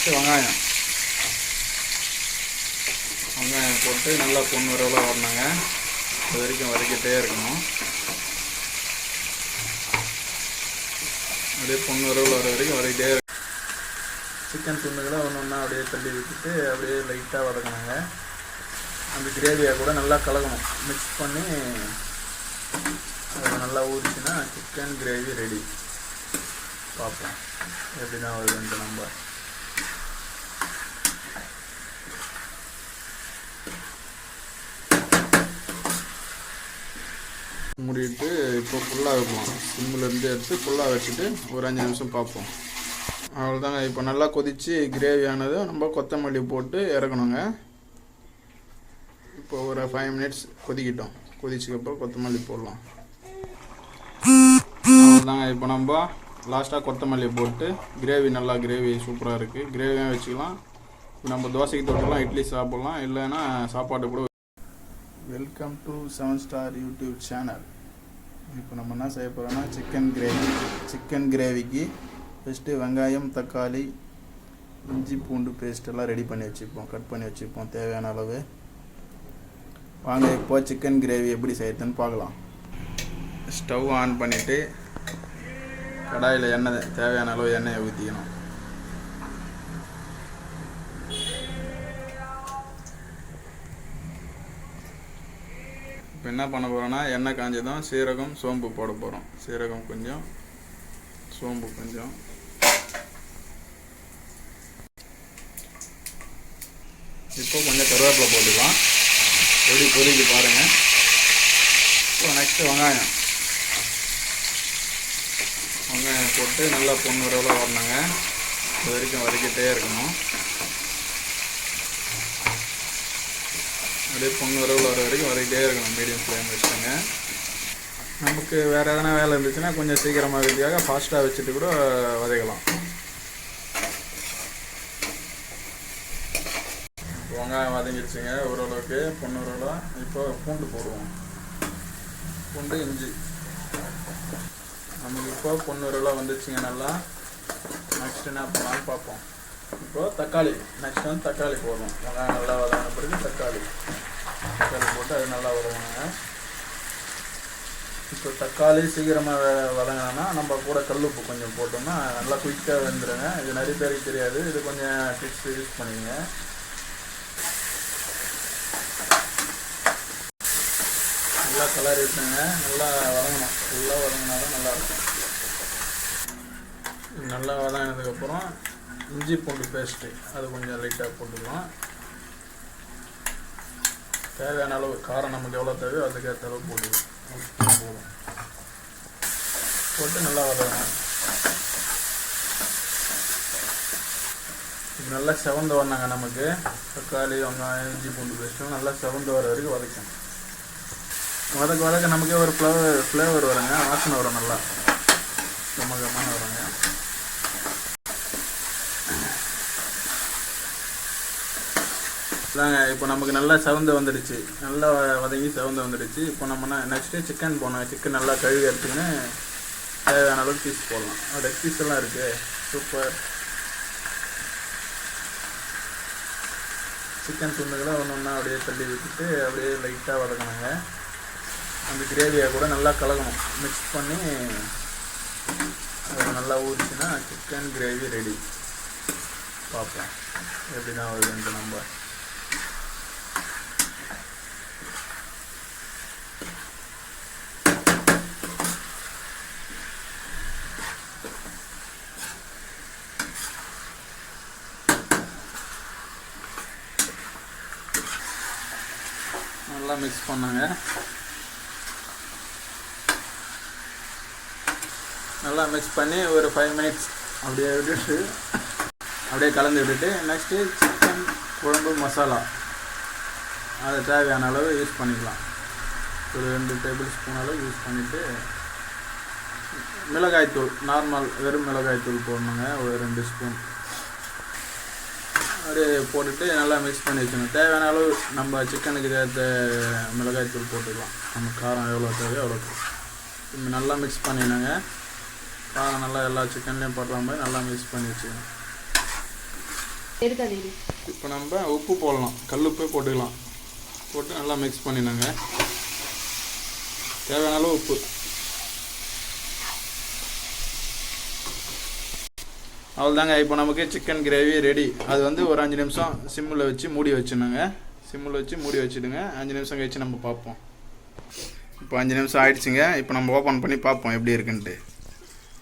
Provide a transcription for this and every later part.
Next வெங்காயம் போட்டு நல்லா பொன்னிறவில் வரணுங்க. அது வரைக்கும் வதக்கிட்டே இருக்கணும். அப்படியே பொன்னிறவில் வர வரைக்கும் வதக்கிட்டே இருக்கு. சிக்கன் துண்டுகளை ஒன்று ஒன்றா அப்படியே தள்ளி விட்டுட்டு அப்படியே லைட்டாக வதக்கணுங்க. அந்த கிரேவியை கூட நல்லா கலக்கணும். மிக்ஸ் பண்ணி அது நல்லா ஊறிச்சுன்னா சிக்கன் கிரேவி ரெடி. பார்ப்போம் எப்படி தான் வருதுன்ட்டு. நம்ம மூடிட்டு இப்போ ஃபுல்லாக வைப்போம். சிம்மிலேருந்து எடுத்து ஃபுல்லாக வச்சுட்டு ஒரு 5 நிமிஷம் பார்ப்போம். அவ்வளோதாங்க. இப்போ நல்லா கொதித்து கிரேவியானதும் நம்ம கொத்தமல்லி போட்டு இறக்கணுங்க. இப்போ ஒரு 5 மினிட்ஸ் கொதிக்கிட்டோம். கொதிச்சதுக்கப்புறம் கொத்தமல்லி போடலாம். அவ்வளோதாங்க. இப்போ நம்ம லாஸ்ட்டாக கொத்தமல்லி போட்டு கிரேவி சூப்பராக இருக்குது. கிரேவியாக வச்சுக்கலாம். இப்போ நம்ம தோசைக்கு தொட்டுக்கலாம், இட்லி சாப்பிட்லாம், இல்லைன்னா சாப்பாடு கூட. Welcome to 7 star YouTube channel. இப்போ நம்ம என்ன செய்ய போகிறோம்னா சிக்கன் கிரேவிக்கு ஃபஸ்ட்டு வெங்காயம், தக்காளி, இஞ்சி பூண்டு பேஸ்ட்டெல்லாம் ரெடி பண்ணி வச்சுப்போம். கட் பண்ணி வச்சுப்போம் தேவையான அளவு. வாங்க இப்போ சிக்கன் கிரேவி எப்படி செய்யறதுன்னு பார்க்கலாம். ஸ்டவ் ஆன் பண்ணிவிட்டு கடாயில் தேவையான அளவு எண்ணெயை ஊற்றிக்கணும். இப்போ என்ன பண்ண போகிறோன்னா எண்ணெய் காஞ்சதும் சீரகம், சோம்பு போட போகிறோம். சீரகம் கொஞ்சம், சோம்பு கொஞ்சம். இப்போ கொஞ்சம் கருவேப்பிலை போட்டுக்கலாம். எப்படி பொரிக்கு பாருங்கள். இப்போ நெக்ஸ்ட்டு வெங்காயம் போட்டு நல்லா பொன்னிறவில் வரணுங்க. அது வரைக்கும் வதக்கிட்டே இருக்கணும். அப்படியே பொன்னிறவில் வர வரைக்கும் வதக்கிட்டே இருக்கணும். மீடியம் ஃப்ளேம் வச்சுக்கோங்க. நமக்கு வேறு எதனா வேலை இருந்துச்சுன்னா கொஞ்சம் சீக்கிரமாக இருக்கிறதுக்காக ஃபாஸ்ட்டாக வச்சுட்டு கூட வதக்கலாம். வெங்காயம் வதங்கிடுச்சுங்க ஓரளவுக்கு பொன்னிறவில். இப்போ பூண்டு போடுவோம். பூண்டு, இஞ்சி. நமக்கு இப்போ பொன்னிறவில் வந்துச்சுங்க நல்லா. நெக்ஸ்ட் என்ன பண்ணலான்னு பார்ப்போம். இப்போது தக்காளி. நெக்ஸ்ட் வந்து தக்காளி போடணும். வெங்காயம் நல்லா வதங்கின பிறகு தக்காளி போட்டு அது நல்லா வதங்கணுங்க. இப்போ தக்காளி சீக்கிரமாக வதங்கினா நம்ம கூட கல்லுப்பு கொஞ்சம் போட்டோம்னா நல்லா குயிக்காக வெந்துடுங்க. இது நிறைய பேருக்கு தெரியாது. இது கொஞ்சம் டிப்ஸ் யூஸ் பண்ணிங்க. நல்லா கலர் இருக்குங்க. நல்லா வதங்கணும். ஃபுல்லாக வதங்கினா தான் நல்லாயிருக்கும். நல்லா வதங்கினதுக்கப்புறம் இஞ்சி பூண்டு பேஸ்ட்டு அது கொஞ்சம் லைட்டாக போட்டுக்கலாம். தேவையான அளவு காரம் நமக்கு எவ்வளோ தேவையோ அதுக்கேற்ற அளவு போட்டுக்கலாம். போட்டு நல்லா வதங்கணும். இது நல்லா செவந்து வந்தாங்க. நமக்கு தக்காளி, வெங்காயம், இஞ்சி பூண்டு பேஸ்ட்டும் நல்லா செவந்து வர வரைக்கும் வதக்கணும். வதக்க நமக்கே ஒரு ஃப்ளேவர் வருங்க. வாசனை வரும். நல்லா கமகமான வருங்க. இதாங்க இப்போ நமக்கு நல்லா செவந்து வந்துடுச்சு. நல்லா வதங்கி செவந்து வந்துடுச்சு. இப்போ நம்ம நெக்ஸ்ட்டு சிக்கன் போனோம். சிக்கன் நல்லா கழுவி எடுத்துன்னு தேவையான அளவுக்கு பீஸ் போடலாம். லெக் பீஸ் எல்லாம் இருக்குது. சூப்பர். சிக்கன் துண்டுகளை ஒன்று ஒன்றா அப்படியே தள்ளி விட்டுட்டு அப்படியே லைட்டாக வதக்கணுங்க. அந்த கிரேவியை கூட நல்லா கலக்கணும். மிக்ஸ் பண்ணி அது நல்லா ஊறிச்சுன்னா சிக்கன் கிரேவி ரெடி. பார்ப்போம் எப்படி தான் வருதுன்ட்டு. நம்ம நல்லா மிக்ஸ் பண்ணாங்க. நல்லா மிக்ஸ் பண்ணி ஒரு 5 மினிட்ஸ் அப்படியே விட்டுட்டு அப்படியே கலந்து விட்டுட்டு நெக்ஸ்ட்டு சிக்கன் குழம்பு மசாலா அதை தேவையான அளவு யூஸ் பண்ணிக்கலாம். ஒரு 2 டேபிள் ஸ்பூன் அளவு யூஸ் பண்ணிவிட்டு மிளகாய்த்தூள் நார்மல் வெறும் மிளகாய்த்தூள் போடணுங்க. ஒரு 2 ஸ்பூன் அப்படியே போட்டுட்டு நல்லா மிக்ஸ் பண்ணி வச்சுக்கணும். தேவையான அளவு நம்ம சிக்கனுக்கு ஏற்ற மிளகாய்த்தூள் போட்டுக்கலாம். நம்ம காரம் எவ்வளோ தேவையோ அவ்வளோக்கு. நல்லா மிக்ஸ் பண்ணினாங்க. காரம் நல்லா எல்லா சிக்கன்லேயும் போடுற மாதிரி நல்லா மிக்ஸ் பண்ணி வச்சுக்கணும். இப்போ நம்ம உப்பு போடலாம், கல் உப்பே போட்டுக்கலாம். போட்டு நல்லா மிக்ஸ் பண்ணிடுங்க. தேவையான அளவு உப்பு. அவ்வளோதாங்க. இப்போ நமக்கு சிக்கன் கிரேவி ரெடி. அது வந்து ஒரு 5 நிமிஷம் சிம்மில் வச்சு மூடி வச்சுடுங்க. சிம்மில் வச்சு மூடி வச்சுடுங்க. 5 நிமிஷம் கழிச்சு நம்ம பார்ப்போம். இப்போ 5 நிமிஷம் ஆயிடுச்சுங்க. இப்போ நம்ம ஓப்பன் பண்ணி பார்ப்போம் எப்படி இருக்குன்ட்டு.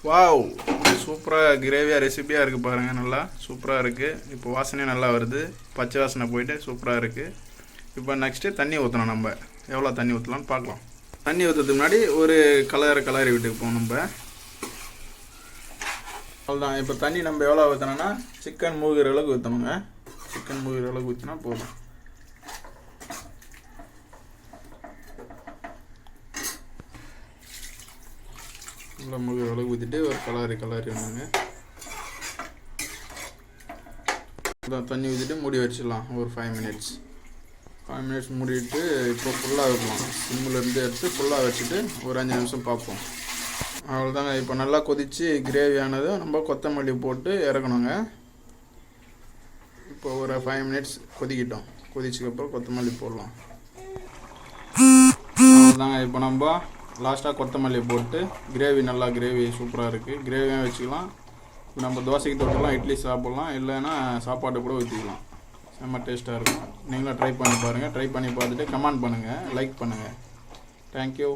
வாவ், சூப்பராக கிரேவியாக ரெசிபியாக இருக்குது பாருங்கள். நல்லா சூப்பராக இருக்குது. இப்போ வாசனையும் நல்லா வருது. பச்சை வாசனை போயிட்டு சூப்பராக இருக்குது. இப்போ நெக்ஸ்ட்டு தண்ணி ஊற்றணும். நம்ம எவ்வளோ தண்ணி ஊற்றலான்னு பார்க்கலாம். தண்ணி ஊற்றுறதுக்கு முன்னாடி ஒரு கலரி விட்டுக்கு போகணும் நம்ம. அவ்வளோதான். இப்போ தண்ணி நம்ம எவ்வளோ ஊற்றணும்னா சிக்கன் மூழ்கிற அளவுக்கு ஊற்றணுங்க. சிக்கன் மூழ்கிற அளவுக்கு ஊற்றினா போதும். நல்லா மூழ்கிற அளவுக்கு ஊற்றிட்டு ஒரு கலரி வேணுங்க. தண்ணி ஊற்றிட்டு மூடி வச்சிடலாம் ஒரு 5 மினிட்ஸ். 5 மினிட்ஸ் மூடிட்டு இப்போ ஃபுல்லாக வைக்கலாம். சிம்மிலேருந்து எடுத்து ஃபுல்லாக வச்சுட்டு ஒரு 5 நிமிஷம் பார்ப்போம். அவ்வளோதாங்க. இப்போ நல்லா கொதித்து கிரேவி ஆனதும் நம்ம கொத்தமல்லி போட்டு இறக்கணுங்க. இப்போ ஒரு 5 மினிட்ஸ் கொதிக்கிட்டோம். கொதிச்சதுக்கப்புறம் கொத்தமல்லி போடலாம். அவ்வளோதாங்க. இப்போ நம்ம லாஸ்ட்டாக கொத்தமல்லி போட்டு கிரேவி சூப்பராக இருக்குது. கிரேவியாக வச்சுக்கலாம். இப்போ நம்ம தோசைக்கு தொட்டுக்கலாம், இட்லி சாப்பிட்லாம், இல்லைன்னா சாப்பாடு கூட ஊற்றிக்கலாம். செம்ம டேஸ்ட்டாக இருக்கும். நீங்களும் ட்ரை பண்ணி பாருங்கள். ட்ரை பண்ணி பார்த்துட்டு கமெண்ட் பண்ணுங்கள், லைக் பண்ணுங்கள். தேங்க்யூ.